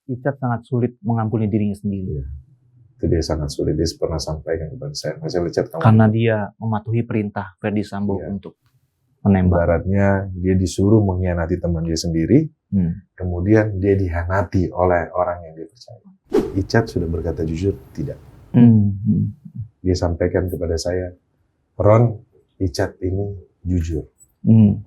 Richard sangat sulit mengampuni dirinya sendiri. Iya. Itu dia sangat sulit. Dia pernah sampaikan kepada saya, Mas Richard, kamu Karena dia mematuhi perintah Ferdy Sambo Iya. untuk menembak. Ibaratnya dia disuruh mengkhianati teman dia sendiri, kemudian dia dihianati oleh orang yang dia percaya. Richard sudah berkata jujur, tidak. Dia sampaikan kepada saya, Ron, Richard ini jujur.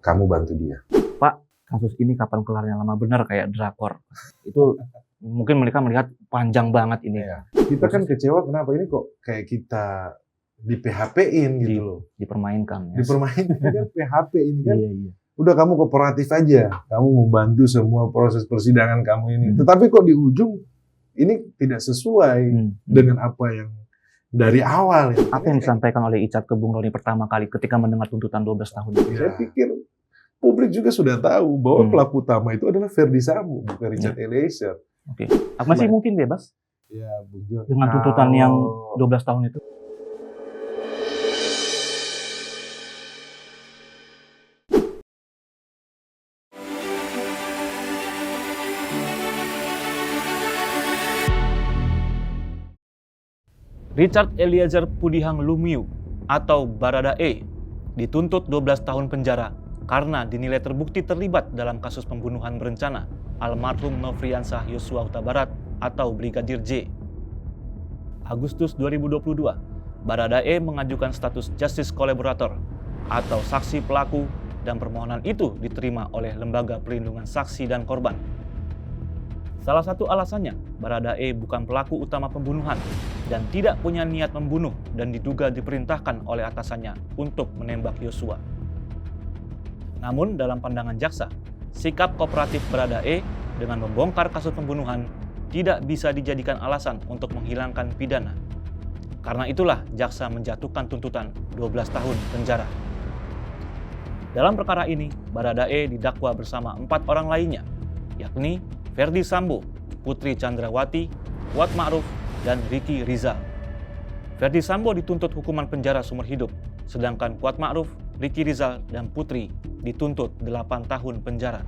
Kamu bantu dia. Pak, kasus ini kapan kelarnya? Lama benar kayak drakor. Itu mungkin mereka melihat panjang banget ini. Ya. Kita kan kecewa kenapa ini kok kayak kita di PHP-in gitu loh. Dipermainkan. Ya. Dipermainkan kan PHP ini kan. Iya. Udah kamu kooperatif aja. Kamu membantu semua proses persidangan kamu ini. Tetapi kok di ujung ini tidak sesuai dengan apa yang dari awal. Ya. Apa yang disampaikan oleh Richard ke Bung Roni pertama kali ketika mendengar tuntutan 12 tahun itu? Saya pikir publik juga sudah tahu bahwa pelaku utama itu adalah Ferdy Sambo, bukan Richard Eliezer. Oke. Masih mungkin bebas? Ya, Bung Jo. Dengan tuntutan yang 12 tahun itu? Richard Eliezer Pudihang Lumiu atau Baradae dituntut 12 tahun penjara karena dinilai terbukti terlibat dalam kasus pembunuhan berencana almarhum Nofriansah Yosua Huta Barat atau Brigadir J. Agustus 2022, Baradae mengajukan status Justice Collaborator atau saksi pelaku dan permohonan itu diterima oleh Lembaga Perlindungan Saksi dan Korban. Salah satu alasannya, Baradae bukan pelaku utama pembunuhan dan tidak punya niat membunuh dan diduga diperintahkan oleh atasannya untuk menembak Yosua. Namun dalam pandangan jaksa, sikap kooperatif Baradae dengan membongkar kasus pembunuhan tidak bisa dijadikan alasan untuk menghilangkan pidana. Karena itulah jaksa menjatuhkan tuntutan 12 tahun penjara. Dalam perkara ini, Baradae didakwa bersama 4 orang lainnya, yakni Ferdy Sambo, Putri Chandrawati, Kuat Ma'ruf, dan Ricky Rizal. Ferdy Sambo dituntut hukuman penjara seumur hidup, sedangkan Kuat Ma'ruf, Ricky Rizal, dan Putri dituntut 8 tahun penjara.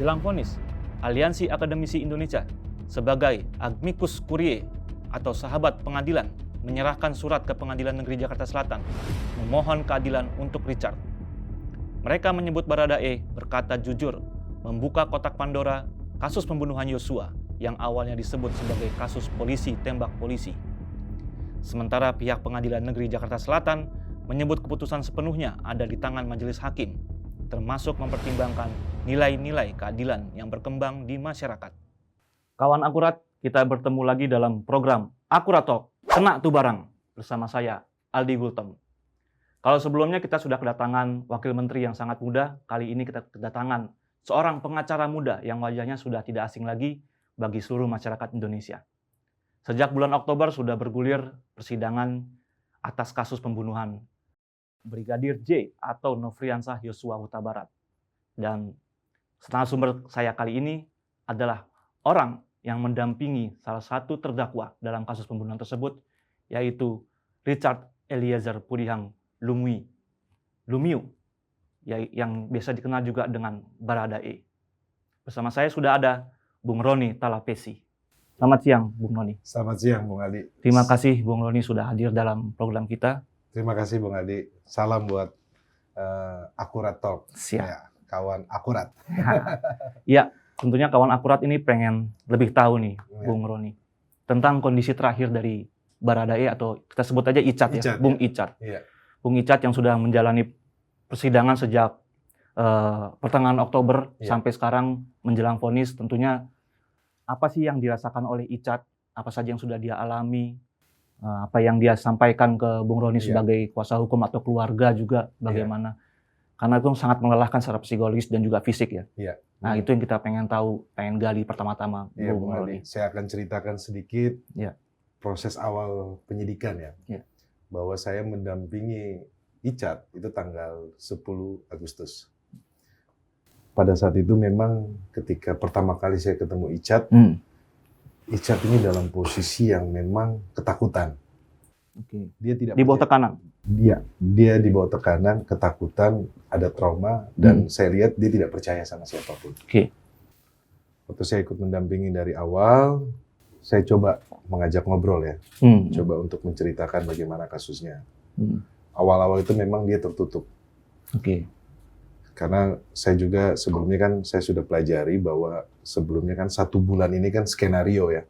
Jelang vonis, Aliansi Akademisi Indonesia sebagai amicus curiae atau sahabat pengadilan menyerahkan surat ke Pengadilan Negeri Jakarta Selatan memohon keadilan untuk Richard. Mereka menyebut Baradae berkata jujur membuka kotak Pandora kasus pembunuhan Yosua yang awalnya disebut sebagai kasus polisi tembak polisi. Sementara pihak Pengadilan Negeri Jakarta Selatan menyebut keputusan sepenuhnya ada di tangan majelis hakim, termasuk mempertimbangkan nilai-nilai keadilan yang berkembang di masyarakat. Kawan Akurat, kita bertemu lagi dalam program Akurat Talk, Kena Tuh Barang, bersama saya, Aldi Gultom. Kalau sebelumnya kita sudah kedatangan Wakil Menteri yang sangat muda, kali ini kita kedatangan seorang pengacara muda yang wajahnya sudah tidak asing lagi bagi seluruh masyarakat Indonesia. Sejak bulan Oktober sudah bergulir persidangan atas kasus pembunuhan Brigadir J atau Nofriansah Yosua Huta Barat. Dan narasumber saya kali ini adalah orang yang mendampingi salah satu terdakwa dalam kasus pembunuhan tersebut, yaitu Richard Eliezer Pudihang Lumiu, yang biasa dikenal juga dengan Baradae. Bersama saya sudah ada Bung Roni Talapesi. Selamat siang, Bung Roni. Selamat siang, Bung Adi. Terima kasih, Bung Roni, sudah hadir dalam program kita. Terima kasih, Bung Adi. Salam buat Akurat Talk. Siap. Ya, kawan akurat. Ya, tentunya kawan akurat ini pengen lebih tahu nih, Bung Roni, tentang kondisi terakhir dari Baradae atau kita sebut aja Icat ya, Bung Icat. Ya. Bung Icat yang sudah menjalani persidangan sejak pertengahan Oktober sampai sekarang menjelang vonis. Tentunya apa sih yang dirasakan oleh Icat, apa saja yang sudah dia alami, apa yang dia sampaikan ke Bung Roni sebagai kuasa hukum atau keluarga juga bagaimana. Karena itu sangat melelahkan secara psikologis dan juga fisik ya. Nah itu yang kita pengen tahu, pengen gali pertama-tama. Bung Roni. Saya akan ceritakan sedikit proses awal penyidikan ya. Bahwa saya mendampingi Icat itu tanggal 10 Agustus. Pada saat itu memang ketika pertama kali saya ketemu Icat, Icat ini dalam posisi yang memang ketakutan. Dia tidak di bawah tekanan. Dia di bawah tekanan, ketakutan, ada trauma, dan saya lihat dia tidak percaya sama siapapun. Waktu saya ikut mendampingi dari awal, saya coba mengajak ngobrol ya, coba untuk menceritakan bagaimana kasusnya. Awal-awal itu memang dia tertutup. Karena saya juga sebelumnya kan saya sudah pelajari bahwa sebelumnya kan 1 bulan ini kan skenario ya.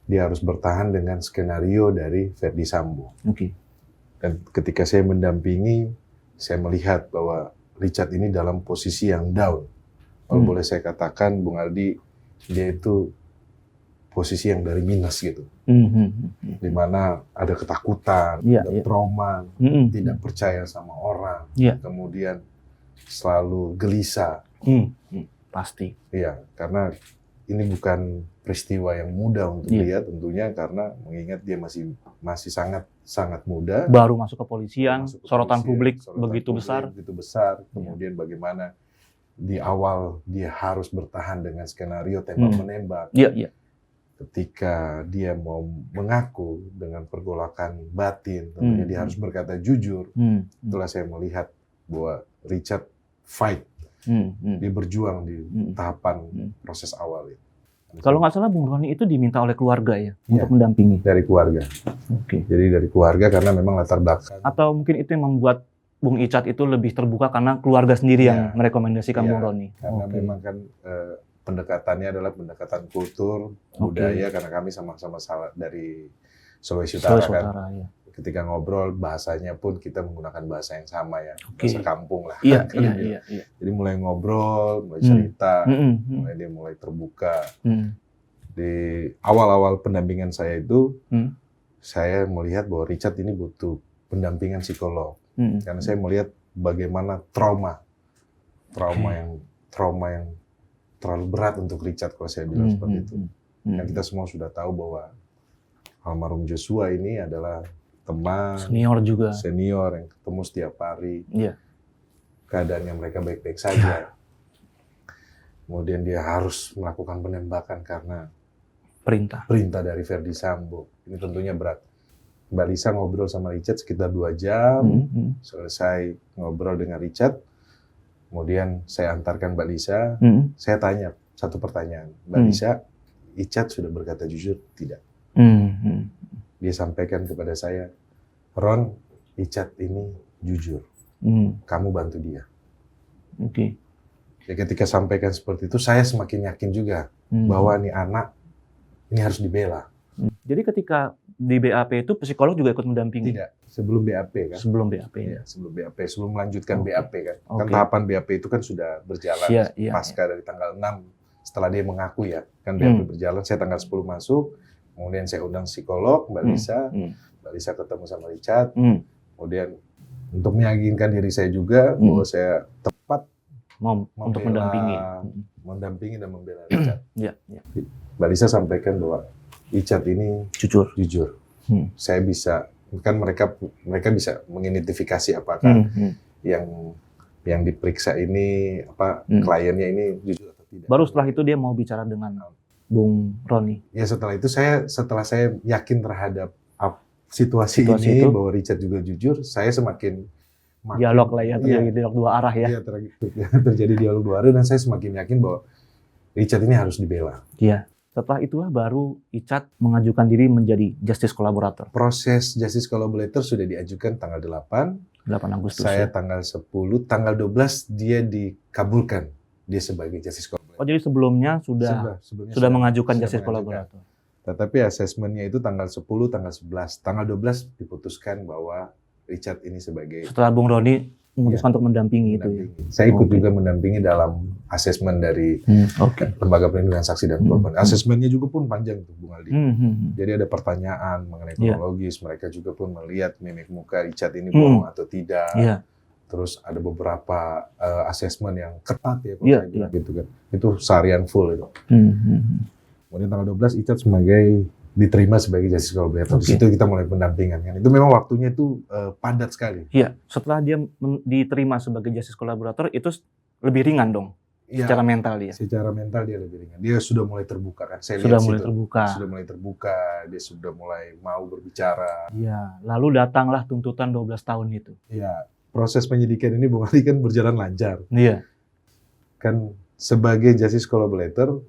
Dia harus bertahan dengan skenario dari Ferdy Sambo. Dan ketika saya mendampingi, saya melihat bahwa Richard ini dalam posisi yang down. Kalau boleh saya katakan, Bung Aldi, dia itu posisi yang dari minus gitu. Di mana ada ketakutan, ada trauma, tidak percaya sama orang, kemudian selalu gelisah. Pasti. Iya, karena ini bukan peristiwa yang mudah untuk dia tentunya, karena mengingat dia masih sangat muda. Baru masuk kepolisian, sorotan publik begitu besar. Kemudian bagaimana di awal dia harus bertahan dengan skenario tembak-menembak. Ketika dia mau mengaku dengan pergolakan batin, tentunya dia harus berkata jujur. Itulah saya melihat bahwa Richard fight. Dia berjuang di tahapan proses awal itu. Kalau nggak salah Bung Roni itu diminta oleh keluarga ya untuk mendampingi? Dari keluarga. Jadi dari keluarga karena memang latar belakang. Atau mungkin itu yang membuat Bung Icat itu lebih terbuka karena keluarga sendiri yang merekomendasikan Bung Roni? Karena memang kan pendekatannya adalah pendekatan kultur, budaya, karena kami sama-sama dari Sulawesi Utara. Ketika ngobrol, bahasanya pun kita menggunakan bahasa yang sama ya, bahasa kampung lah. Jadi mulai ngobrol, mulai cerita, dia mulai terbuka. Di awal-awal pendampingan saya itu, saya melihat bahwa Richard ini butuh pendampingan psikolog. Karena saya melihat bagaimana trauma yang terlalu berat untuk Richard kalau saya bilang seperti itu. Dan kita semua sudah tahu bahwa almarhum Joshua ini adalah teman senior yang ketemu setiap hari. Keadaannya mereka baik-baik saja. Kemudian dia harus melakukan penembakan karena perintah dari Ferdy Sambo. Ini tentunya berat. Mbak Lisa ngobrol sama Richard sekitar 2 jam. Selesai ngobrol dengan Richard, kemudian saya antarkan Mbak Lisa. Saya tanya satu pertanyaan, Mbak Lisa, Richard sudah berkata jujur tidak? Dia sampaikan kepada saya, Ron, Richard ini jujur. Kamu bantu dia. Ya, ketika sampaikan seperti itu, saya semakin yakin juga bahwa nih anak ini harus dibela. Jadi ketika di BAP itu psikolog juga ikut mendampingi? Tidak, sebelum BAP kan. Sebelum BAP. Ya, sebelum BAP, sebelum melanjutkan BAP kan. Kan tahapan BAP itu kan sudah berjalan pasca dari tanggal 6 setelah dia mengaku ya. Kan BAP berjalan, saya tanggal 10 masuk. Kemudian saya undang psikolog, Mbak Lisa. Mbak Lisa ketemu sama Richard. Kemudian untuk meyakinkan diri saya juga bahwa saya tepat untuk mendampingi dan membela Richard. Mbak Lisa sampaikan bahwa Richard ini jujur. Saya bisa, kan mereka bisa mengidentifikasi apakah yang diperiksa ini kliennya ini jujur atau tidak. Baru setelah itu dia mau bicara dengan Bung Roni. Ya setelah itu setelah saya yakin terhadap situasi ini bahwa Richard juga jujur, saya semakin dialog lah ya, terjadi dialog 2 arah ya. Iya, terjadi dialog 2 arah dan saya semakin yakin bahwa Richard ini harus dibela. Iya. Setelah itulah baru Icat mengajukan diri menjadi justice collaborator. Proses justice collaborator sudah diajukan tanggal 8 Agustus. Saya tanggal 10, tanggal 12 dia dikabulkan dia sebagai justice collaborator. Oh, jadi sebelumnya sudah mengajukan justice collaborator. Tetapi asesmennya itu tanggal 10, tanggal 11, tanggal 12 diputuskan bahwa Richard ini sebagai. Setelah Bung Roni memutuskan untuk mendampingi itu. Ya? Saya ikut juga mendampingi dalam asesmen dari Lembaga Perlindungan Saksi dan Korban. Asesmennya juga pun panjang tuh, Bung Aldi. Jadi ada pertanyaan mengenai kronologis. Mereka juga pun melihat mimik muka Richard ini bohong atau tidak. Terus ada beberapa asesmen yang ketat ya, kalau saya bilang gitu kan. Itu seharian full itu. Kemudian tanggal 12 Richard diterima sebagai justice collaborator. Di situ kita mulai pendampingan kan. Itu memang waktunya itu padat sekali. Iya, setelah dia diterima sebagai justice collaborator itu lebih ringan dong. Secara mental dia. Secara mental dia lebih ringan. Dia sudah mulai terbuka kan. Saya sudah lihat mulai situ. terbuka. Sudah mulai terbuka, dia sudah mulai mau berbicara. Iya, lalu datanglah tuntutan 12 tahun itu. Iya, proses penyidikan ini Bung Ali kan berjalan lancar. Iya. Kan sebagai justice collaborator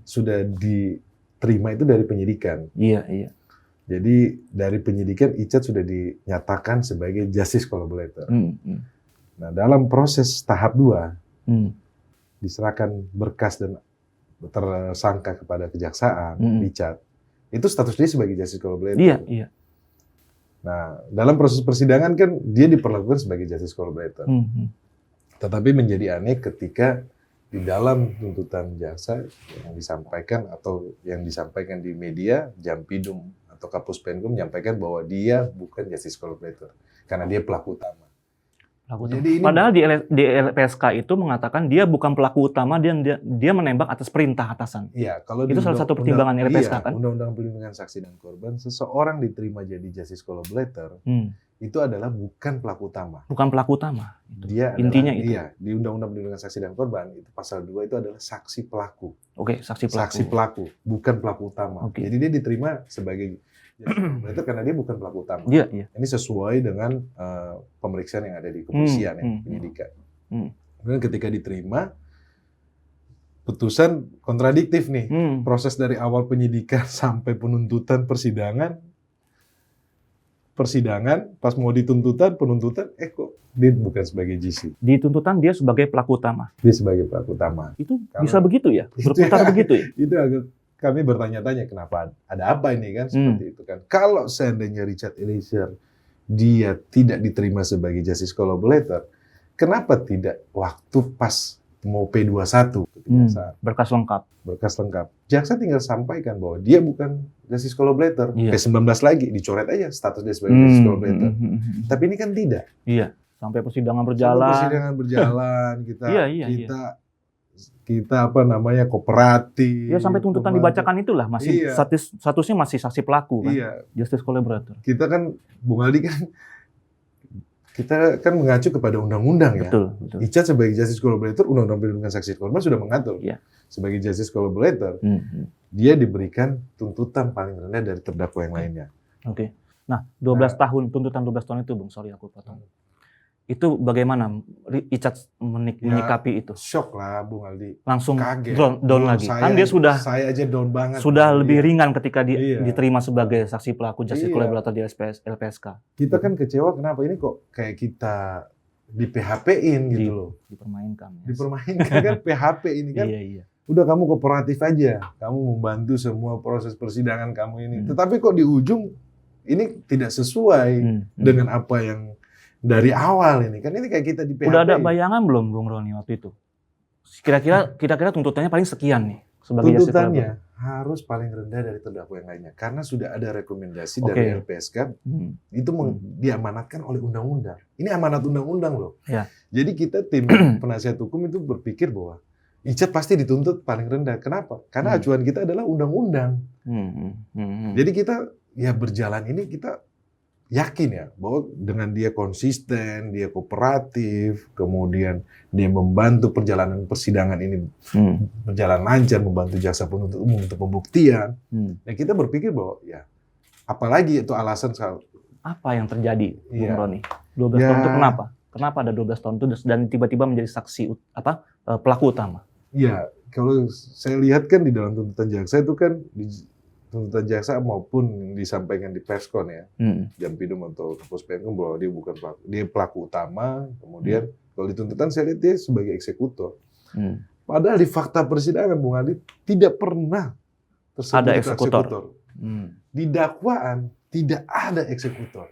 sudah diterima itu dari penyidikan. Iya, iya. Jadi dari penyidikan Icat sudah dinyatakan sebagai justice collaborator. Nah, dalam proses tahap 2 diserahkan berkas dan tersangka kepada kejaksaan, Icat. Itu status dia sebagai justice collaborator. Iya, iya. Nah, dalam proses persidangan kan dia diperlakukan sebagai justice collaborator. Tetapi menjadi aneh ketika di dalam tuntutan jaksa yang disampaikan atau yang disampaikan di media, Jampidum atau Kapus Penkum menyampaikan bahwa dia bukan justice collaborator karena dia pelaku utama. Jadi padahal di LPSK itu mengatakan dia bukan pelaku utama, dia menembak atas perintah atasan. Iya, kalau itu salah satu pertimbangan LPSK kan? Undang-Undang Perlindungan Saksi dan Korban, seseorang diterima jadi justice collaborator itu adalah bukan pelaku utama. Bukan pelaku utama. Dia intinya adalah, itu. Iya, di Undang-Undang Perlindungan Saksi dan Korban itu pasal 2 itu adalah saksi pelaku. Oke, saksi pelaku. Saksi pelaku, bukan pelaku utama. Oke. Jadi dia diterima sebagai itu karena dia bukan pelaku utama. Iya, iya. Ini sesuai dengan pemeriksaan yang ada di kepolisian, penyidikan. Kemudian ketika diterima, putusan kontradiktif nih. Proses dari awal penyidikan sampai penuntutan persidangan, pas mau dituntutan, penuntutan, kok dia bukan sebagai GC. Di tuntutan dia sebagai pelaku utama. Dia sebagai pelaku utama. Itu bisa begitu ya? Berputar begitu ya? Itu agak kami bertanya-tanya kenapa ada apa ini kan seperti itu kan. Kalau seandainya Richard Eliezer dia tidak diterima sebagai justice collaborator, kenapa tidak waktu pas mau P21 berkas lengkap. Berkas lengkap. Jaksa tinggal sampaikan bahwa dia bukan justice collaborator. P19 lagi dicoret aja status dia sebagai justice collaborator. Tapi ini kan tidak. Iya. Sampai persidangan berjalan. Kita kooperatif. Ya sampai tuntutan dibacakan itulah masih statusnya masih saksi pelaku kan. Iya. Justice collaborator. Kita kan Bung Aldi kan kita kan mengacu kepada undang-undang ya. Betul. Icat sebagai justice collaborator, Undang-Undang Perlindungan Saksi dan Korban sudah mengatur. Sebagai justice collaborator, dia diberikan tuntutan paling rendah dari terdakwa yang lainnya. Oke. Nah, 12 tahun tuntutan 12 tahun itu, Bung, sorry aku potong. Itu bagaimana Icat menyikapi itu? Shock lah, Bung Aldi. Langsung kaget. Down lagi. Kan dia sudah saya aja down banget. Sudah lebih ringan ketika diterima sebagai saksi pelaku justice collaborator di LPSK. Kita kan kecewa kenapa ini kok kayak kita di PHP-in gitu loh. Dipermainkan. Dipermainkan kan PHP ini kan. Iya. Udah kamu kooperatif aja. Kamu membantu semua proses persidangan kamu ini. Tetapi kok di ujung ini tidak sesuai dengan apa yang dari awal ini. Kan ini kayak kita di PHP. Udah ada bayangan belum Bung Roni waktu itu? Kira-kira tuntutannya paling sekian nih sebagai tuntutannya harus paling rendah dari terdakwa yang lainnya karena sudah ada rekomendasi dari LPSK itu diamanatkan oleh undang-undang. Ini amanat undang-undang loh. Ya. Jadi kita tim penasihat hukum itu berpikir bahwa Icat pasti dituntut paling rendah. Kenapa? Karena acuan kita adalah undang-undang. Jadi kita berjalan ini kita yakin ya bahwa dengan dia konsisten, dia kooperatif, kemudian dia membantu perjalanan persidangan ini berjalan lancar, membantu jaksa penuntut umum untuk pembuktian. Dan kita berpikir bahwa apalagi itu alasan apa yang terjadi, Bung Roni? 12 tahun itu kenapa? Kenapa ada 12 tahun itu dan tiba-tiba menjadi saksi pelaku utama? Ya, kalau saya lihat kan di dalam tuntutan jaksa itu kan tuntutan jaksa maupun yang disampaikan di perskon ya, Jampidum atau Kapus Penkum bahwa dia bukan pelaku, dia pelaku utama. Kemudian kalau di tuntutan saya lihat dia sebagai eksekutor. Padahal di fakta persidangan Bung Ali tidak pernah tersebut ada eksekutor. Di dakwaan tidak ada eksekutor.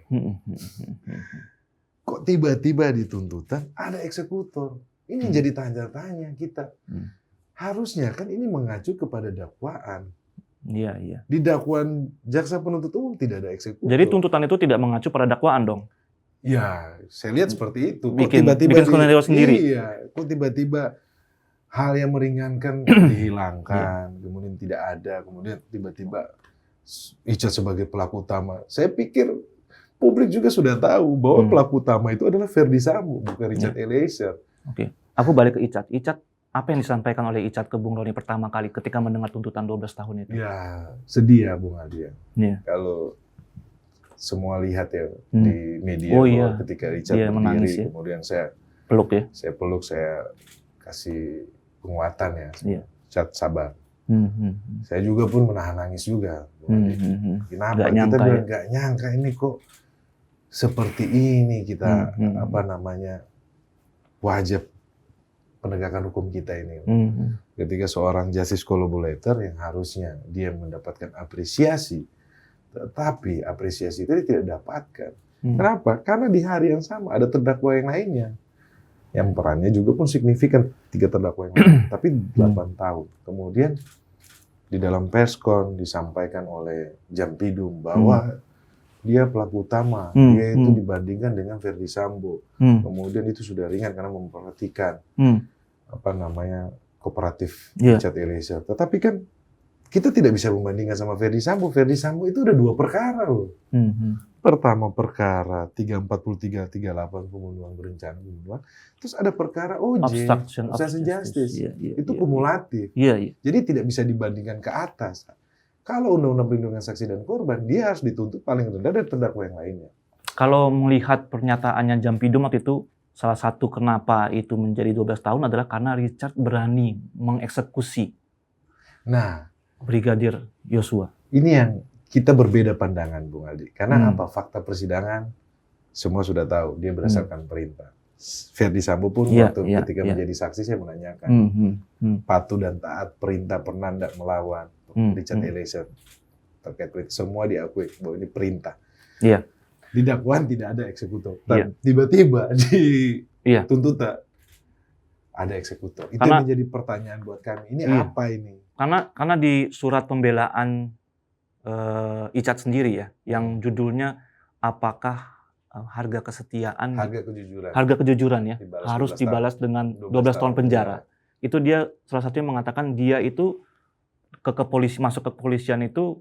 Kok tiba-tiba di tuntutan ada eksekutor? Ini jadi tanya-tanya kita. Harusnya kan ini mengacu kepada dakwaan. Iya. Di dakwaan jaksa penuntut umum tidak ada eksekutor. Jadi tuntutan itu tidak mengacu pada dakwaan dong? Ya, saya lihat seperti itu. Kok tiba-tiba skenario sendiri? Iya, kok tiba-tiba hal yang meringankan dihilangkan, kemudian tidak ada, kemudian tiba-tiba Icat sebagai pelaku utama. Saya pikir publik juga sudah tahu bahwa pelaku utama itu adalah Ferdy Sambo, bukan Richard Eliezer. Oke, aku balik ke Icat. Icat, apa yang disampaikan oleh Icat ke Bung Roni pertama kali ketika mendengar tuntutan 12 tahun itu? Ya, sedih ya Bung Adi. Kalau semua lihat ya di media ketika Richard berdiri, kemudian saya peluk ya. Saya peluk, saya kasih penguatan ya. Iya. Cat sabar. Saya juga pun menahan nangis juga. Kenapa? Gak nyangka, kita nggak nyangka ini kok seperti ini kita wajib penegakan hukum kita ini. Ketika seorang justice collaborator yang harusnya dia mendapatkan apresiasi, tetapi apresiasi itu dia tidak dapatkan. Kenapa? Karena di hari yang sama ada terdakwa yang lainnya yang perannya juga pun signifikan, 3 terdakwa yang lain, tapi 8 tahun. Kemudian di dalam perskon disampaikan oleh Jampidum bahwa dia pelaku utama, dia itu dibandingkan dengan Verdi Sambo. Kemudian itu sudah ringan karena memperhatikan kooperatif Richard Eliezer. Tetapi kan kita tidak bisa membandingkan sama Verdi Sambo. Verdi Sambo itu ada 2 perkara loh. Pertama perkara 343, 38 pembunuhan berencana pembunuhan. Terus ada perkara OJ, obstruction justice. Itu kumulatif. Jadi tidak bisa dibandingkan ke atas. Kalau Undang-Undang Perlindungan Saksi dan Korban, dia harus dituntut paling rendah dari terdakwa yang lainnya. Kalau melihat pernyataannya Jampidum waktu itu, salah satu kenapa itu menjadi 12 tahun adalah karena Richard berani mengeksekusi Brigadir Yosua. Ini yang kita berbeda pandangan, Bung Aldi. Karena apa? Fakta persidangan semua sudah tahu, dia berdasarkan perintah. Verdi Sambo pun ketika menjadi saksi saya menanyakan, patuh dan taat perintah, pernah tidak melawan Richard Eliezer terkait perintah. Semua diakui bahwa ini perintah. Di dakwaan tidak ada eksekutor. Tiba-tiba di tuntutan ada eksekutor. Itu yang menjadi pertanyaan buat kami. Ini apa ini? Karena di surat pembelaan Icat sendiri ya, yang judulnya apakah harga kesetiaan, harga kejujuran ya, harus dibalas dengan 12 tahun penjara. Itu dia salah satunya mengatakan dia itu masuk ke kepolisian itu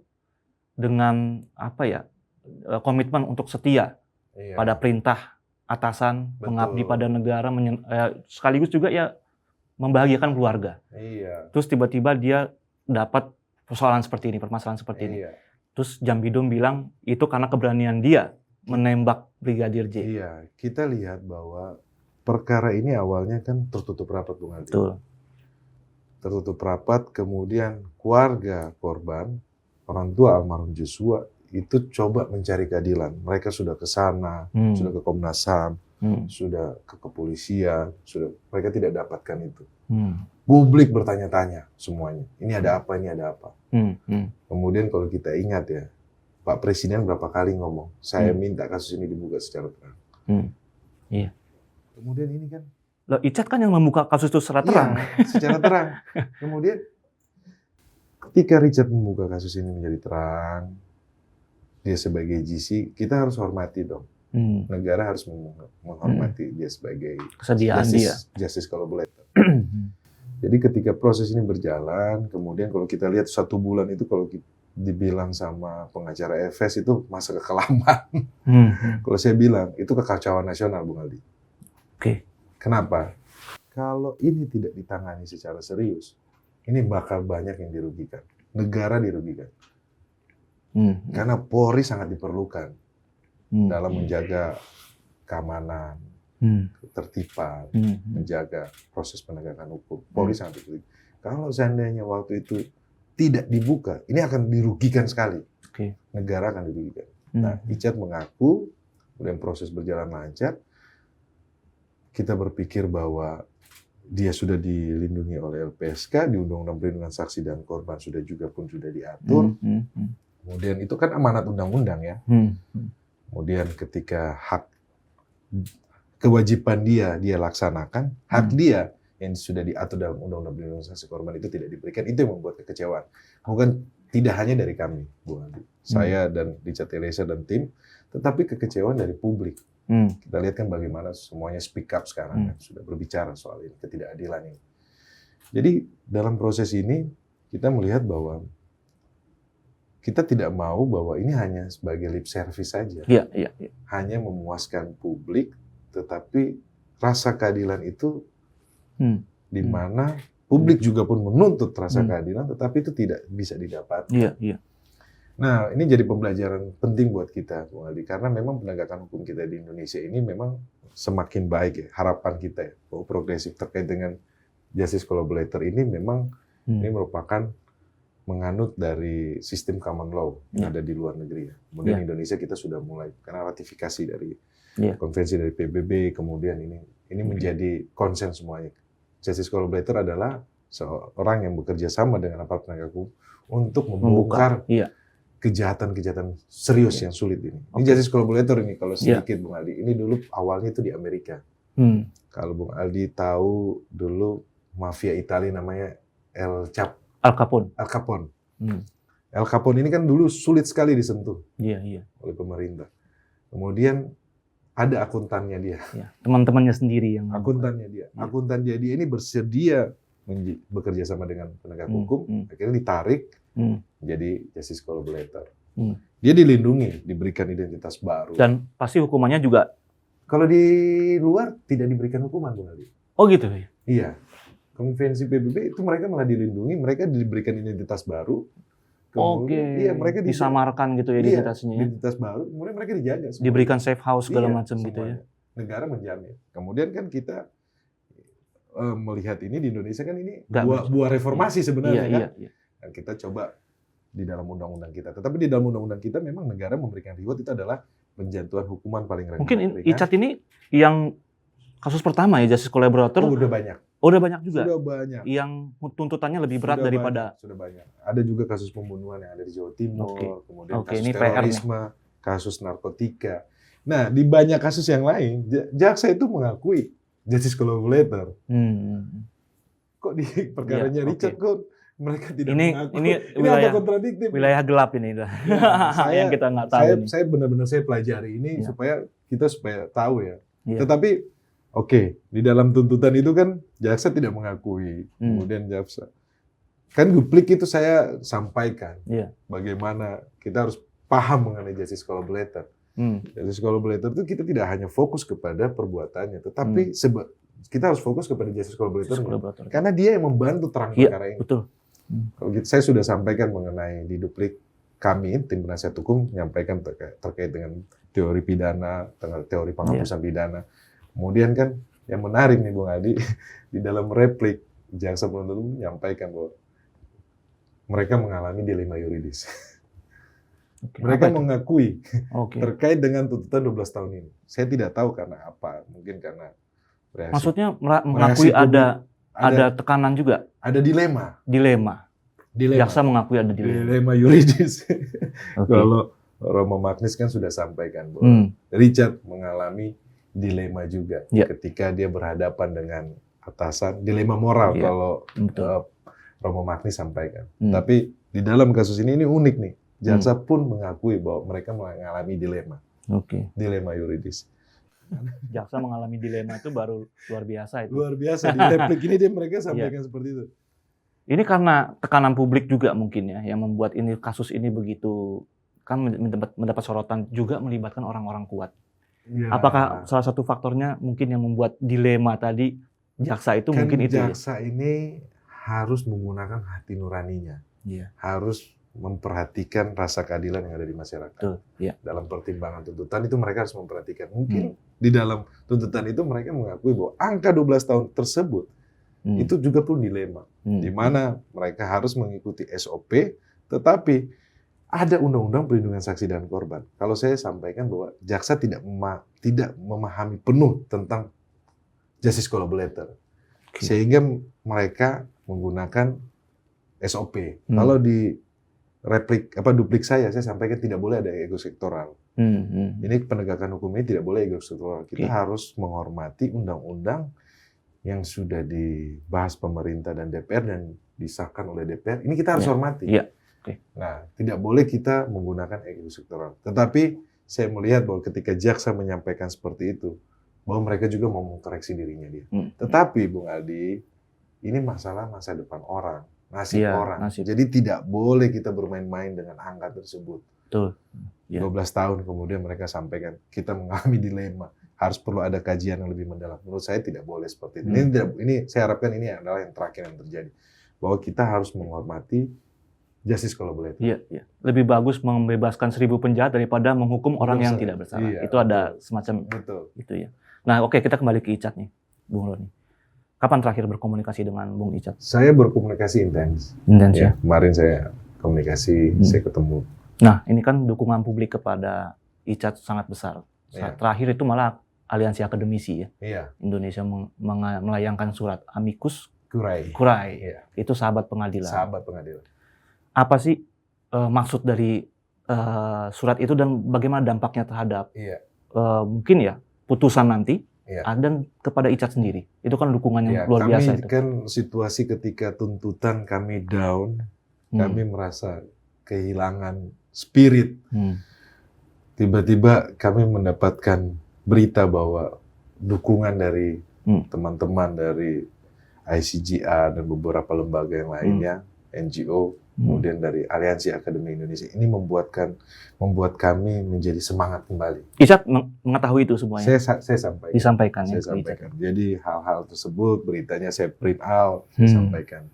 dengan komitmen untuk setia pada perintah atasan, mengabdi pada negara, sekaligus juga ya membahagiakan keluarga. Terus tiba-tiba dia dapat permasalahan seperti ini. Terus Jampidum bilang itu karena keberanian dia menembak Brigadir J. Kita lihat bahwa perkara ini awalnya kan tertutup rapat, Bung Aldi. Tertutup rapat, kemudian keluarga korban, orang tua almarhum Joshua itu coba mencari keadilan. Mereka sudah ke sana, sudah ke Komnas HAM, sudah ke kepolisian, mereka tidak dapatkan itu. Publik bertanya-tanya semuanya. Ini ada apa, ini ada apa. Kemudian kalau kita ingat ya, Pak Presiden berapa kali ngomong, saya minta kasus ini dibuka secara terang. Kemudian ini kan, Icat kan yang membuka kasus itu secara terang. Secara terang. Kemudian ketika Richard membuka kasus ini menjadi terang, dia sebagai GC, kita harus hormati dong. Negara harus menghormati dia sebagai justice collaborator. Jadi ketika proses ini berjalan, kemudian kalau kita lihat 1 bulan itu kalau dibilang sama pengacara FS itu masa kekelaman. Kalau saya bilang itu kekacauan nasional, Bung Aldi. Kenapa? Kalau ini tidak ditangani secara serius, ini bakal banyak yang dirugikan. Negara dirugikan. Karena Polri sangat diperlukan dalam menjaga keamanan, ketertiban, menjaga proses penegakan hukum. Polri sangat diperlukan. Kalau seandainya waktu itu tidak dibuka, ini akan dirugikan sekali. Negara akan dirugikan. Nah, Icat mengaku, kemudian proses berjalan lancar, kita berpikir bahwa dia sudah dilindungi oleh LPSK, di Undang-Undang Perlindungan Saksi dan Korban sudah diatur. Kemudian itu kan amanat undang-undang ya. Kemudian ketika hak kewajiban dia laksanakan, hak dia yang sudah diatur dalam Undang-Undang Perlindungan Saksi Korban itu tidak diberikan, itu yang membuat kekecewaan. Bukan tidak hanya dari kami, Bu Andi, saya dan Richard Eliezer dan tim, tetapi kekecewaan dari publik. Kita lihat kan bagaimana semuanya speak up sekarang, kan, sudah berbicara soal ini, ketidakadilan ini. Jadi dalam proses ini kita melihat bahwa kita tidak mau bahwa ini hanya sebagai lip service saja, hanya memuaskan publik, tetapi rasa keadilan itu di mana publik juga pun menuntut rasa keadilan, tetapi itu tidak bisa didapat. Nah, ini jadi pembelajaran penting buat kita, Bung Aldi, karena memang penegakan hukum kita di Indonesia ini memang semakin baik ya, harapan kita ya, bahwa progresif terkait dengan justice collaborator ini memang ini merupakan menganut dari sistem common law yang ada di luar negeri. Kemudian Indonesia kita sudah mulai karena ratifikasi dari konvensi dari PBB, kemudian ini menjadi konsen semuanya. Justice collaborator adalah seorang yang bekerja sama dengan aparat penegak hukum untuk membongkar kejahatan-kejahatan serius yang sulit ini. Ini justice collaborator ini kalau sedikit Bung Aldi. Ini dulu awalnya itu di Amerika. Kalau Bung Aldi tahu dulu mafia Italia namanya Al Capone. Al Capone ini kan dulu sulit sekali disentuh oleh pemerintah. Kemudian ada akuntannya dia. Teman-temannya sendiri yang akuntannya dia. Akuntannya dia ini bersedia bekerja sama dengan penegak hukum, akhirnya ditarik jadi justice collaborator. Dia dilindungi, diberikan identitas baru. Dan pasti hukumannya juga kalau di luar tidak diberikan hukuman, Bung Aldi. Oh gitu ya? Iya. Konvensi PBB itu mereka malah dilindungi, mereka diberikan identitas baru. Kemudian, mereka disamarkan gitu ya identitasnya. Identitas baru, kemudian mereka dijaga. Diberikan safe house segala macam gitu ya. Negara menjamin. Kemudian kan kita melihat ini di Indonesia kan ini buah reformasi sebenarnya kan. Dan kita coba di dalam undang-undang kita. Tetapi di dalam undang-undang kita memang negara memberikan reward itu adalah penjatuhan hukuman paling rendah. Mungkin Icat ini yang kasus pertama ya justice collaborator. Udah banyak. Udah banyak juga. Sudah banyak. Yang tuntutannya lebih berat daripada. Sudah banyak. Ada juga kasus pembunuhan yang ada di Jawa Timur, kemudian kasus ini terorisme, kasus narkotika. Nah, di banyak kasus yang lain, jaksa itu mengakui justice collaborator. Kok di perkaranya Richard kok mereka tidak mengaku? Ini wilayah kontradiktif. Wilayah gelap ini. Yang kita nggak tahu. Saya benar-benar pelajari ini supaya kita tahu ya. Tetapi di dalam tuntutan itu kan jaksa tidak mengakui. Kemudian jaksa kan duplik itu saya sampaikan. Bagaimana kita harus paham mengenai justice collaborator. Justice collaborator itu kita tidak hanya fokus kepada perbuatannya, tetapi kita harus fokus kepada justice collaborator karena dia yang membantu terang perkara ini. Betul. Kalau gitu, saya sudah sampaikan mengenai di duplik kami tim penasihat hukum menyampaikan terkait dengan teori pidana, teori penghapusan pidana. Kemudian kan yang menarik nih Bung Adi di dalam replik jaksa penuntut umum menyampaikan bahwa mereka mengalami dilema yuridis. Mereka mengakui terkait dengan tuntutan 12 tahun ini. Saya tidak tahu karena apa, mungkin karena reaksi. Maksudnya mengakui ada tekanan juga? Ada dilema. Jaksa mengakui ada dilema yuridis. Kalau Romo Magnis kan sudah sampaikan bahwa Richard mengalami dilema juga ketika dia berhadapan dengan atasan, dilema moral kalau Romo Magnis sampaikan. Tapi di dalam kasus ini unik nih. Jaksa pun mengakui bahwa mereka mengalami dilema. Dilema yuridis. Jaksa mengalami dilema itu baru luar biasa itu. Luar biasa di replik ini mereka sampaikan seperti itu. Ini karena tekanan publik juga mungkin ya yang membuat kasus ini begitu kan mendapat sorotan juga melibatkan orang-orang kuat. Apakah salah satu faktornya mungkin yang membuat dilema tadi jaksa itu kan mungkin itu jaksa ini harus menggunakan hati nuraninya. Harus memperhatikan rasa keadilan yang ada di masyarakat. Dalam pertimbangan tuntutan itu mereka harus memperhatikan. Mungkin di dalam tuntutan itu mereka mengakui bahwa angka 12 tahun tersebut itu juga pun dilema. Di mana mereka harus mengikuti SOP, tetapi ada undang-undang perlindungan saksi dan korban. Kalau saya sampaikan bahwa jaksa tidak memahami penuh tentang justice collaborator. Sehingga mereka menggunakan SOP. Kalau di duplik saya sampaikan tidak boleh ada ego sektoral. Ini penegakan hukum ini tidak boleh ego sektoral. Kita harus menghormati undang-undang yang sudah dibahas pemerintah dan DPR dan disahkan oleh DPR. Ini kita harus hormati. Nah, tidak boleh kita menggunakan ego sektoral. Tetapi saya melihat bahwa ketika jaksa menyampaikan seperti itu, bahwa mereka juga mau mengkoreksi dirinya dia. Tetapi Bung Aldi, ini masalah masa depan orang. Nasib orang. Jadi tidak boleh kita bermain-main dengan angka tersebut. 12 tahun kemudian mereka sampaikan, kita mengalami dilema. Harus perlu ada kajian yang lebih mendalam. Menurut saya tidak boleh seperti itu. Ini saya harapkan ini adalah yang terakhir yang terjadi. Bahwa kita harus menghormati justice collaborator. Lebih bagus membebaskan 1000 penjahat daripada menghukum orang yang tidak bersalah. Itu ada semacam itu ya. Nah, kita kembali ke Icat nih, Bung Roni. Kapan terakhir berkomunikasi dengan Bung Icat? Saya berkomunikasi intens. Intens ya. Kemarin saya komunikasi, saya ketemu. Nah, ini kan dukungan publik kepada Icat sangat besar. Iya. Terakhir itu malah Aliansi Akademisi ya. Iya. Indonesia melayangkan surat amicus Curiae. Iya. Itu sahabat pengadilan. Sahabat pengadilan. Apa sih maksud dari surat itu dan bagaimana dampaknya terhadap mungkin ya putusan nanti dan kepada Icat sendiri? Itu kan dukungan yang luar biasa itu. Kami kan situasi ketika tuntutan kami down, kami merasa kehilangan spirit. Tiba-tiba kami mendapatkan berita bahwa dukungan dari teman-teman dari ICGA dan beberapa lembaga yang lainnya, NGO, kemudian dari Aliansi Akademi Indonesia, ini membuat kami menjadi semangat kembali. Icat mengetahui itu semuanya? Saya sampaikan. Disampaikan ya? Saya sampaikan. Jadi hal-hal tersebut, beritanya saya print out, saya sampaikan.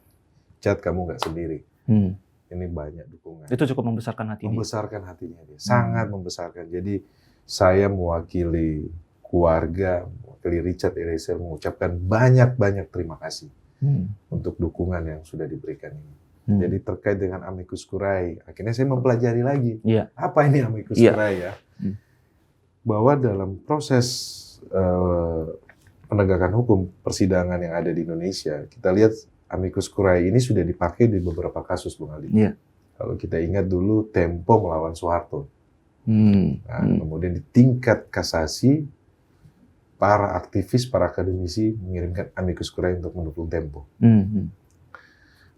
Icat, kamu nggak sendiri. Ini banyak dukungan. Itu cukup membesarkan hati dia? Membesarkan hatinya dia, sangat membesarkan. Jadi saya mewakili keluarga, mewakili Richard Eliezer mengucapkan banyak-banyak terima kasih untuk dukungan yang sudah diberikan ini. Jadi terkait dengan amicus curiae, akhirnya saya mempelajari lagi apa ini amicus curiae ya. Bahwa dalam proses penegakan hukum persidangan yang ada di Indonesia, kita lihat amicus curiae ini sudah dipakai di beberapa kasus, Bung Aldi. Kalau kita ingat dulu Tempo melawan Soeharto. Nah, kemudian di tingkat kasasi, para aktivis, para akademisi mengirimkan amicus curiae untuk mendukung Tempo.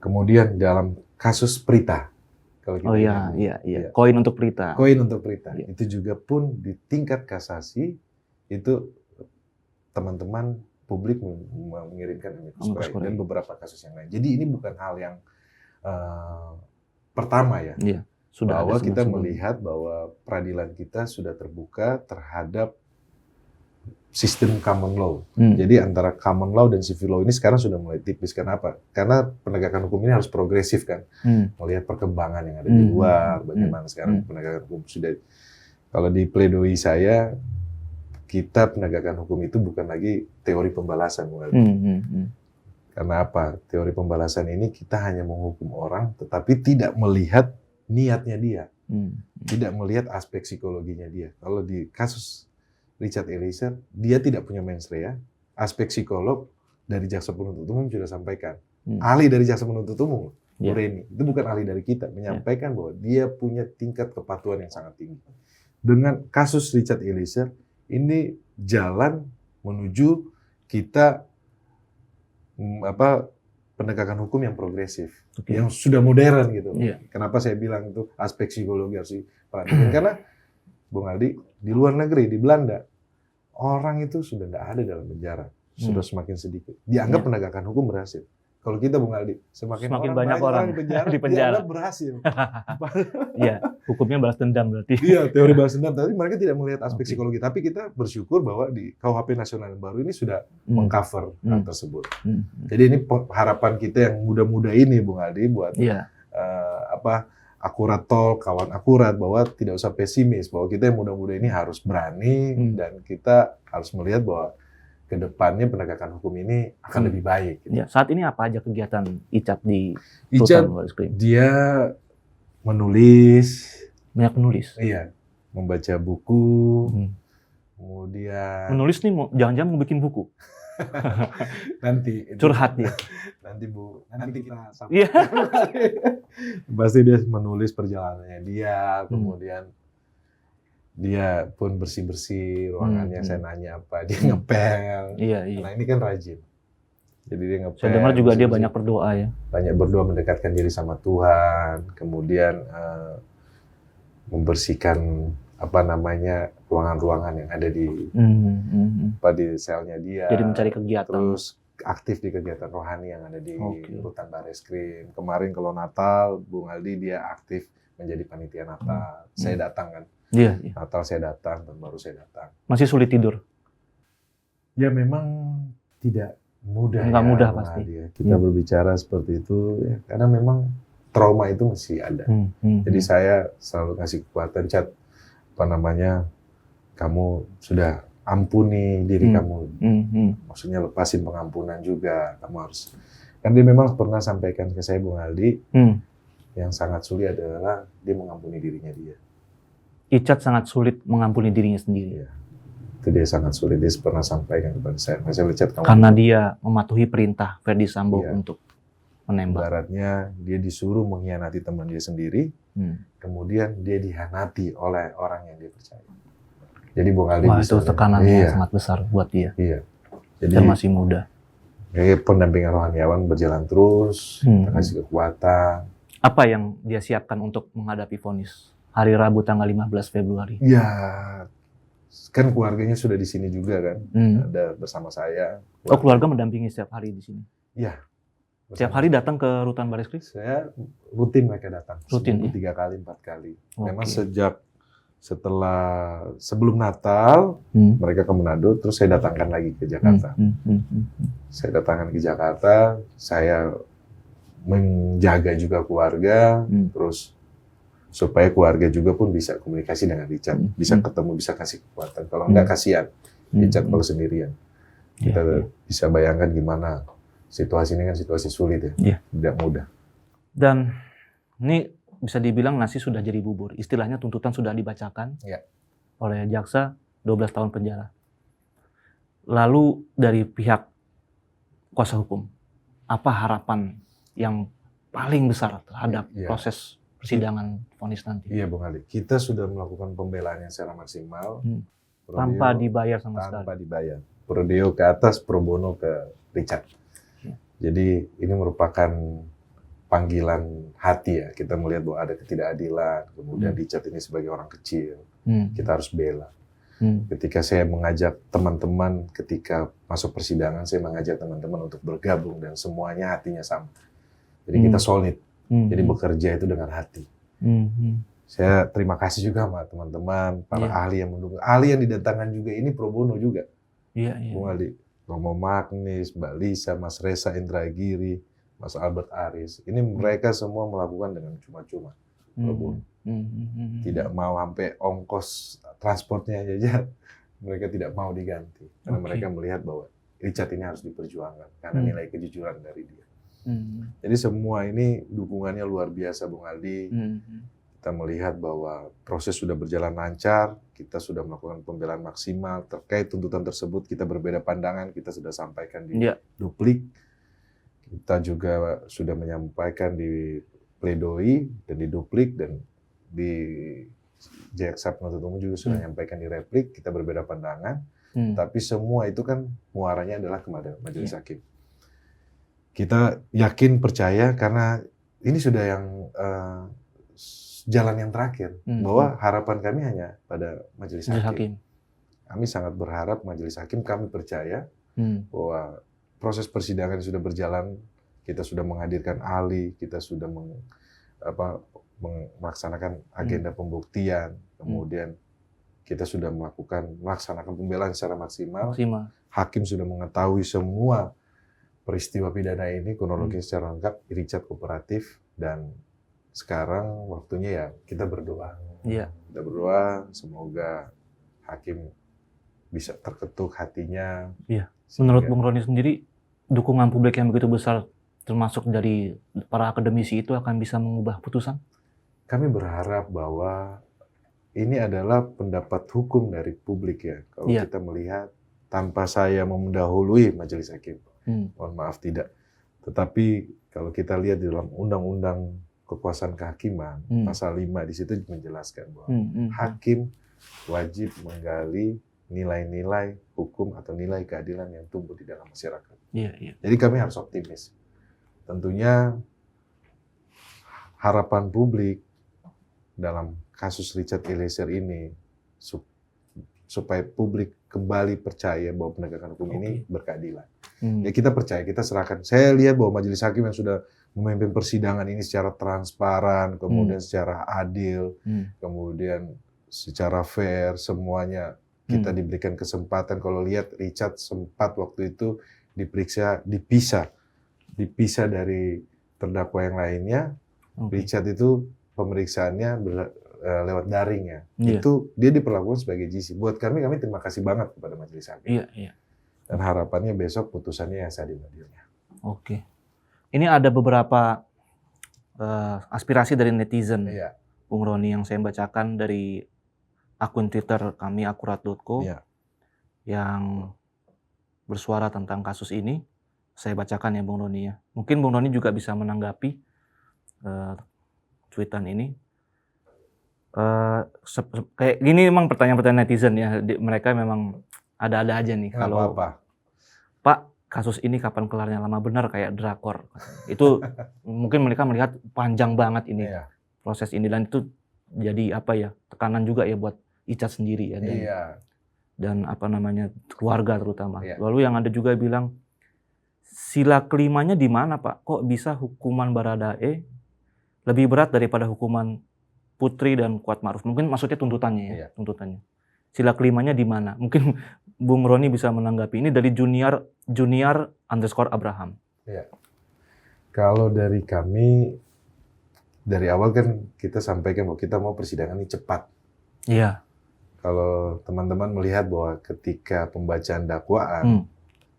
Kemudian dalam kasus Prita, kalau kita koin untuk Prita. Koin untuk Prita. Itu juga pun di tingkat kasasi itu teman-teman publik mengirimkan amicus curiae dan beberapa kasus yang lain. Jadi ini bukan hal yang pertama ya. Sudah bahwa kita melihat bahwa peradilan kita sudah terbuka terhadap sistem common law. Jadi antara common law dan civil law ini sekarang sudah mulai tipis. Kenapa? Karena penegakan hukum ini harus progresif kan. Melihat perkembangan yang ada di luar, bagaimana sekarang penegakan hukum sudah. Kalau di pledoi saya, kita penegakan hukum itu bukan lagi teori pembalasan. Karena apa? Teori pembalasan ini kita hanya menghukum orang, tetapi tidak melihat niatnya dia. Tidak melihat aspek psikologinya dia. Kalau di kasus Richard Eliezer, dia tidak punya mens rea. Aspek psikolog dari jaksa penuntut umum sudah sampaikan. Ahli dari jaksa penuntut umum, Bu Reni, itu bukan ahli dari kita, menyampaikan bahwa dia punya tingkat kepatuhan yang sangat tinggi. Dengan kasus Richard Eliezer, ini jalan menuju kita penegakan hukum yang progresif, yang sudah modern gitu. Kenapa saya bilang itu aspek psikologi harus diperhatikan? Karena Bung Aldi, di luar negeri, di Belanda, orang itu sudah nggak ada dalam penjara, sudah semakin sedikit. Dianggap penegakan hukum berhasil. Kalau kita, Bung Aldi, semakin banyak orang di penjara dianggap berhasil. Hukumnya balas dendam berarti. Iya, teori balas dendam. Tapi mereka tidak melihat aspek psikologi. Tapi kita bersyukur bahwa di KUHP nasional yang baru ini sudah mengcover hal tersebut. Jadi ini harapan kita yang muda-muda ini, Bung Aldi, buat akurat tol, kawan akurat, bahwa tidak usah pesimis, bahwa kita yang muda-muda ini harus berani dan kita harus melihat bahwa kedepannya penegakan hukum ini akan lebih baik. Gitu. Saat ini apa aja kegiatan Icat di Icat? Dia menulis. Banyak menulis? Iya, membaca buku, kemudian... Menulis nih, jangan-jangan mau bikin buku? Nanti. Curhat dia. Nanti kita sampai. Pasti dia menulis perjalanannya dia, kemudian dia pun bersih-bersih ruangannya. Saya nanya apa, dia ngepel. Nah ini kan rajin. Jadi dia ngepel. Saya dengar juga dia banyak berdoa ya. Banyak berdoa, mendekatkan diri sama Tuhan. Kemudian membersihkan ruangan-ruangan yang ada di di selnya dia. Jadi mencari kegiatan. Terus aktif di kegiatan rohani yang ada di rutan Bareskrim. Kemarin kalau Natal, Bung Aldi dia aktif menjadi panitia Natal. Saya datang kan. Natal saya datang, tahun baru saya datang. Masih sulit tidur? Ya memang tidak mudah. Nggak mudah pasti. Kita berbicara seperti itu, ya, karena memang trauma itu masih ada. Jadi saya selalu kasih kekuatan, Cat, kamu sudah ampuni diri kamu. Maksudnya lepasin pengampunan juga. Kamu harus. Kan dia memang pernah sampaikan ke saya, Bung Aldi, yang sangat sulit adalah dia mengampuni dirinya dia. Richard sangat sulit mengampuni dirinya sendiri. Ya. Itu dia sangat sulit. Dia pernah sampaikan kepada saya. Richard, kamu karena dia mematuhi perintah Ferdy Sambo untuk menembak. Ibaratnya dia disuruh mengkhianati teman dia sendiri, kemudian dia dihianati oleh orang yang dia percaya. Jadi Bung Aldi itu tekanannya sangat besar buat dia. Iya. Jadi dia masih muda. Kayak pendampingan rohaniawan berjalan terus, kita kasih kekuatan. Apa yang dia siapkan untuk menghadapi vonis hari Rabu tanggal 15 Februari? Ya, kan keluarganya sudah di sini juga kan, ada bersama saya. Oh, keluarga mendampingi setiap hari di sini? Iya. Setiap hari datang ke Rutan Bareskrim? Saya rutin mereka datang. Rutin, 3 kali, 4 kali. Memang sebelum Natal, mereka ke Manado, terus saya datangkan lagi ke Jakarta. Saya datangkan ke Jakarta, saya menjaga juga keluarga, terus supaya keluarga juga pun bisa komunikasi dengan Richard, bisa ketemu, bisa kasih kekuatan. Kalau enggak, kasihan Richard kalau sendirian. Kita bisa bayangkan gimana situasi ini kan situasi sulit ya, tidak mudah. Dan ini bisa dibilang nasi sudah jadi bubur. Istilahnya tuntutan sudah dibacakan oleh jaksa 12 tahun penjara. Lalu dari pihak kuasa hukum, apa harapan yang paling besar terhadap proses persidangan vonis nanti? Iya Bung Ali, kita sudah melakukan pembelaan yang secara maksimal. Tanpa dibayar sama sekali? Tanpa dibayar. Prodeo ke atas, pro bono ke Richard. Jadi ini merupakan panggilan hati ya. Kita melihat bahwa ada ketidakadilan, kemudian Richard ini sebagai orang kecil, kita harus bela. Ketika saya mengajak teman-teman, ketika masuk persidangan, saya mengajak teman-teman untuk bergabung dan semuanya hatinya sama. Jadi kita solid. Jadi bekerja itu dengan hati. Saya terima kasih juga sama teman-teman, para ahli yang mendukung. Ahli yang didatangkan juga ini pro bono juga. Bung Ali, Romo Magnis, Mbak Lisa, Mas Reza Indragiri, Mas Albert Aris. Ini mereka semua melakukan dengan cuma-cuma. Tidak mau sampai ongkos transportnya aja, mereka tidak mau diganti. Karena mereka melihat bahwa Richard ini harus diperjuangkan, karena nilai kejujuran dari dia. Jadi semua ini dukungannya luar biasa, Bung Aldi. Kita melihat bahwa proses sudah berjalan lancar, kita sudah melakukan pembelaan maksimal terkait tuntutan tersebut. Kita berbeda pandangan, kita sudah sampaikan di duplik, kita juga sudah menyampaikan di pledoi dan di duplik, dan di jaksa penuntut umum juga sudah menyampaikan di replik. Kita berbeda pandangan, tapi semua itu kan muaranya adalah kepada majelis hakim. Kita yakin, percaya, karena ini sudah yang jalan yang terakhir, bahwa harapan kami hanya pada majelis hakim. Kami sangat berharap majelis hakim, kami percaya bahwa proses persidangan sudah berjalan, kita sudah menghadirkan ahli, kita sudah melaksanakan agenda pembuktian, kemudian kita sudah melaksanakan pembelaan secara maksimal. Hakim sudah mengetahui semua peristiwa pidana ini, kronologi secara lengkap, Richard kooperatif, dan sekarang waktunya ya kita berdoa. Kita berdoa semoga hakim bisa terketuk hatinya. Menurut Bung Roni sendiri, dukungan publik yang begitu besar, termasuk dari para akademisi, itu akan bisa mengubah putusan? Kami berharap bahwa ini adalah pendapat hukum dari publik ya. Kalau kita melihat, tanpa saya mendahului majelis hakim, mohon maaf tidak. Tetapi kalau kita lihat di dalam Undang-Undang Kekuasaan Kehakiman, pasal 5 di situ menjelaskan bahwa hakim wajib menggali nilai-nilai hukum atau nilai keadilan yang tumbuh di dalam masyarakat. Jadi kami harus optimis. Tentunya harapan publik dalam kasus Richard Eliezer ini supaya publik kembali percaya bahwa penegakan hukum ini berkeadilan. Ya kita percaya, kita serahkan. Saya lihat bahwa majelis hakim yang sudah memimpin persidangan ini secara transparan, kemudian secara adil, kemudian secara fair, semuanya kita diberikan kesempatan. Kalau lihat Richard sempat waktu itu dipisah dari terdakwa yang lainnya. Richard itu pemeriksaannya lewat daring ya, Iya. itu dia diperlakukan sebagai GC. Buat kami terima kasih banget kepada majelis hakim. Iya, iya. Dan harapannya besok putusannya yang seadil-adilnya. Oke. Ini ada beberapa aspirasi dari netizen, Iya. Bung Roni, yang saya bacakan dari akun Twitter kami akurat.co Iya. yang bersuara tentang kasus ini. Saya bacakan ya Bung Roni ya. Mungkin Bung Roni juga bisa menanggapi tweetan ini. Kayak gini memang pertanyaan-pertanyaan netizen ya. Mereka memang ada-ada aja nih. Nggak Kalau apa-apa. Pak, kasus ini kapan kelarnya? Lama benar kayak drakor. Itu mungkin mereka melihat panjang banget ini Iya. proses ini, dan itu jadi apa ya, tekanan juga ya buat Icat sendiri ya, dan apa namanya, keluarga terutama. Iya. Lalu yang ada juga bilang, sila kelimanya di mana Pak? Kok bisa hukuman Baradae lebih berat daripada hukuman Putri dan Kuatmaruf? Mungkin maksudnya tuntutannya ya, Iya. tuntutannya. Sila kelimanya di mana? Mungkin Bung Roni bisa menanggapi ini dari junior_Abraham. Iya. Kalau dari kami, dari awal kan kita sampaikan bahwa kita mau persidangan ini cepat. Iya. Kalau teman-teman melihat bahwa ketika pembacaan dakwaan,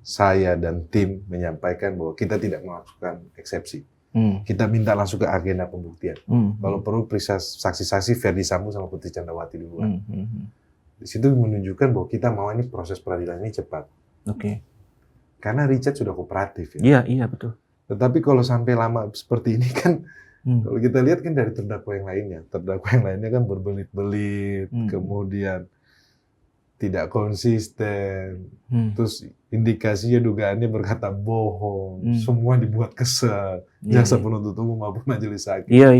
saya dan tim menyampaikan bahwa kita tidak melakukan eksepsi. Kita minta langsung ke agenda pembuktian. Kalau perlu periksa saksi-saksi Ferdi Sambo sama Putri Candrawati duluan. Di situ menunjukkan bahwa kita mau ini proses peradilan ini cepat. Oke. Karena Richard sudah kooperatif ya. Iya, iya betul. Tetapi kalau sampai lama seperti ini kan, kalau kita lihat kan dari terdakwa yang lainnya kan berbelit-belit, kemudian tidak konsisten, terus indikasinya dugaannya berkata bohong, semua dibuat kesal, jaksa penuntut umum maupun majelis hakim. Iya.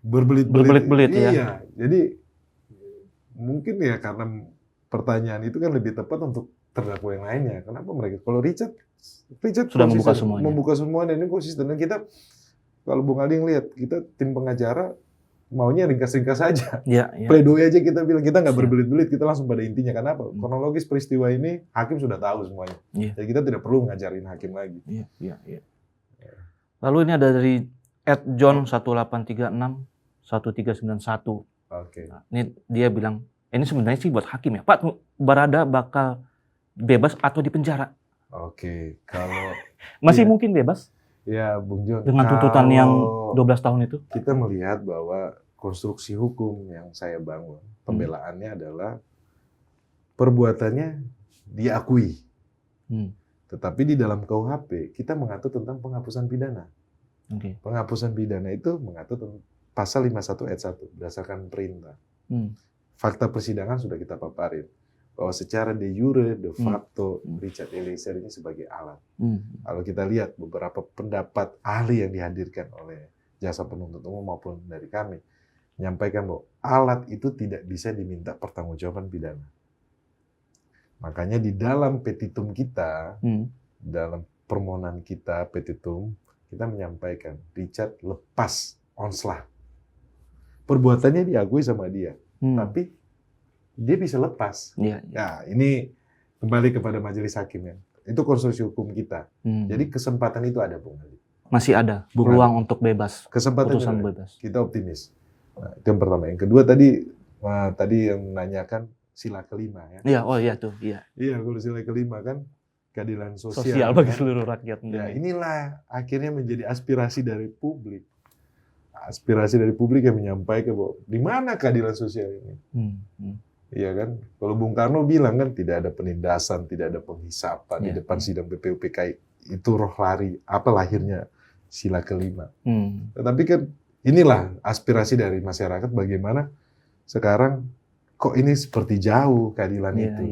Berbelit-belit ya. Iya, jadi mungkin ya karena pertanyaan itu kan lebih tepat untuk terdakwa yang lainnya. Kenapa mereka? Kalau Richard sudah membuka semuanya, dan ini konsisten. Dan kita, kalau Bung Aldi lihat, kita tim pengacara maunya ringkas-ringkas saja. Iya. Pledoi aja kita bilang, kita nggak berbelit-belit, kita langsung pada intinya. Kenapa? Kronologis peristiwa ini hakim sudah tahu semuanya. Iya. Jadi kita tidak perlu ngajarin hakim lagi. Iya. Lalu ini ada dari @john18361391. Oke. Nah, ini dia bilang, ini sebenarnya sih buat hakim ya, Pak, Barada bakal bebas atau dipenjara? Oke, kalau masih mungkin bebas? Ya, Bung John. Dengan tuntutan yang 12 tahun itu? Kita melihat bahwa konstruksi hukum yang saya bangun, pembelaannya adalah perbuatannya diakui. Tetapi di dalam KUHP, kita mengatur tentang penghapusan pidana. Okay. Penghapusan pidana itu mengatur tentang pasal 51 ayat 1 berdasarkan perintah. Fakta persidangan sudah kita paparin bahwa secara de jure, de facto Richard Eliezer ini sebagai alat. Kalau kita lihat beberapa pendapat ahli yang dihadirkan oleh jaksa penuntut umum maupun dari kami menyampaikan bahwa alat itu tidak bisa diminta pertanggungjawaban pidana. Makanya di dalam petitum kita, dalam permohonan kita petitum, kita menyampaikan Richard lepas onslah. Perbuatannya diakui sama dia, tapi dia bisa lepas. Nah, ini kembali kepada majelis hakim ya. Itu konstruksi hukum kita. Jadi kesempatan itu ada, Bung Ali. Masih ada peluang untuk bebas. Kesempatan putusan bebas. Kita optimis. Nah, itu yang pertama. Yang kedua tadi yang menanyakan sila kelima ya. Iya, oh iya tuh, iya. Iya, kalau sila kelima kan keadilan sosial. Sosial bagi seluruh rakyat. Ya, inilah akhirnya menjadi aspirasi dari publik. Aspirasi dari publik yang menyampaikan bahwa di mana keadilan sosial ini? Iya kan? Kalau Bung Karno bilang kan tidak ada penindasan, tidak ada penghisapan di depan sidang PPUPK, itu roh lari apa lahirnya sila kelima. Tetapi kan inilah aspirasi dari masyarakat bagaimana sekarang kok ini seperti jauh keadilan itu.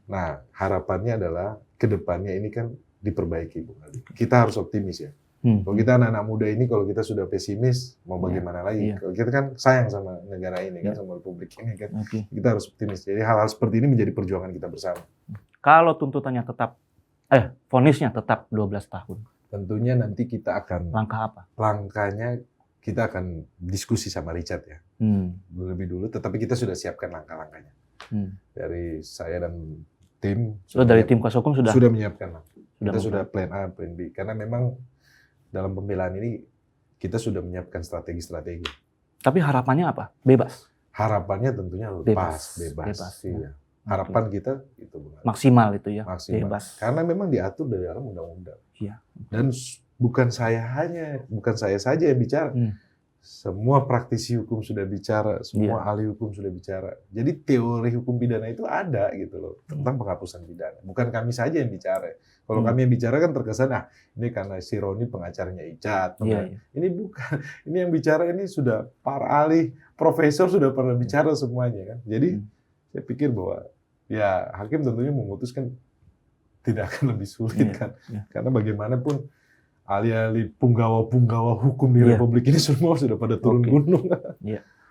Nah, harapannya adalah kedepannya ini kan diperbaiki, Bung Ali. Kita harus optimis ya. Kalau kita anak-anak muda ini, kalau kita sudah pesimis, mau bagaimana lagi? Kalau kita kan sayang sama negara ini, kan sama republik ini kan, kita harus optimis. Jadi hal-hal seperti ini menjadi perjuangan kita bersama. Kalau tuntutannya tetap, vonisnya tetap 12 tahun. Tentunya nanti kita akan langkah apa? Langkahnya kita akan diskusi sama Richard ya, lebih dulu. Tetapi kita sudah siapkan langkah-langkahnya. Dari saya dan tim. Dari tim kuasa hukum sudah menyiapkan. Kita sudah plan A, plan B. Karena memang dalam pembelaan ini kita sudah menyiapkan strategi-strategi. Tapi harapannya apa? Bebas. Harapannya tentunya lepas, bebas. Iya. Harapan kita itu Bung Ali. Maksimal itu ya. Maksimal. Bebas. Karena memang diatur dari dalam undang-undang. Iya. Dan bukan saya saja yang bicara. Semua praktisi hukum sudah bicara, semua ahli hukum sudah bicara. Jadi teori hukum pidana itu ada gitu loh, tentang penghapusan pidana. Bukan kami saja yang bicara. Kalau kami yang bicara kan terkesan, ini karena si Roni pengacaranya Icat. Ini bukan. Ini yang bicara ini sudah para ahli, profesor sudah pernah bicara semuanya kan. Jadi saya pikir bahwa ya hakim tentunya memutuskan tidak akan lebih sulit kan. Karena bagaimanapun ahli-ahli punggawa-punggawa hukum di Republik ini semua sudah pada turun gunung.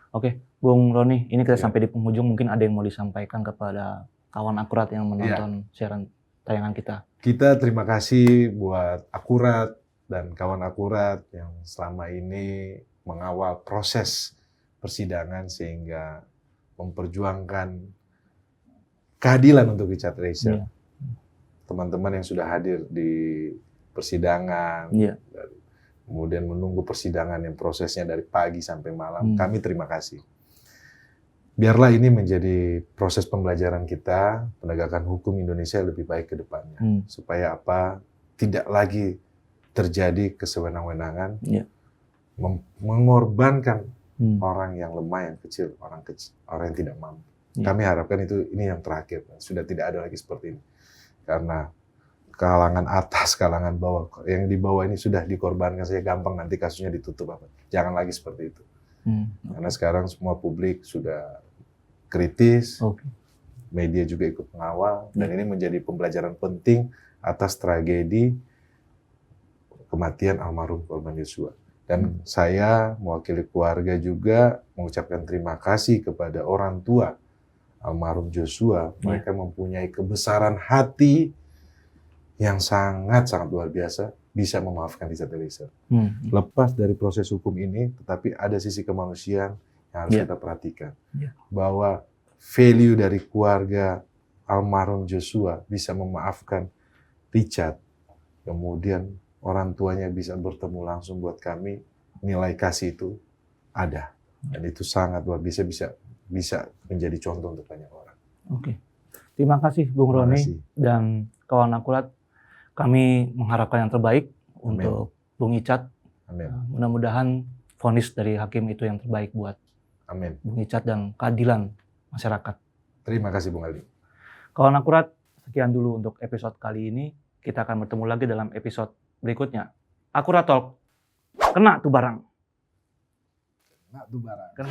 Oke, Bung Roni, ini kita sampai di penghujung. Mungkin ada yang mau disampaikan kepada kawan Akurat yang menonton siaran tayangan kita. Kita terima kasih buat Akurat dan kawan Akurat yang selama ini mengawal proses persidangan sehingga memperjuangkan keadilan untuk Richard Eliezer. Teman-teman yang sudah hadir di persidangan, kemudian menunggu persidangan yang prosesnya dari pagi sampai malam. Kami terima kasih. Biarlah ini menjadi proses pembelajaran kita, penegakan hukum Indonesia lebih baik ke depannya. Supaya apa? Tidak lagi terjadi kesewenang-wenangan, mengorbankan orang yang lemah, yang kecil, orang yang tidak mampu. Kami harapkan ini yang terakhir. Sudah tidak ada lagi seperti ini. Karena kalangan atas, kalangan bawah. Yang di bawah ini sudah dikorbankan saja gampang, nanti kasusnya ditutup. Jangan lagi seperti itu. Karena sekarang semua publik sudah kritis, media juga ikut mengawal, dan ini menjadi pembelajaran penting atas tragedi kematian almarhum korban Yosua. Dan saya mewakili keluarga juga mengucapkan terima kasih kepada orang tua almarhum Joshua. Mereka mempunyai kebesaran hati yang sangat-sangat luar biasa, bisa memaafkan Richard Eliezer. Lepas dari proses hukum ini, tetapi ada sisi kemanusiaan yang harus kita perhatikan. Bahwa value dari keluarga almarhum Joshua bisa memaafkan Richard, kemudian orang tuanya bisa bertemu langsung, buat kami nilai kasih itu ada. Dan itu sangat luar biasa, bisa menjadi contoh untuk banyak orang. Oke. Terima kasih Bung Roni dan kawan Akurat. Kami mengharapkan yang terbaik untuk Bung Icat. Mudah-mudahan vonis dari hakim itu yang terbaik buat Bung Icat dan keadilan masyarakat. Terima kasih Bung Ali. Kawan Akurat, sekian dulu untuk episode kali ini. Kita akan bertemu lagi dalam episode berikutnya. Akurat Talk, kena tuh barang. Kena tuh barang. Kena.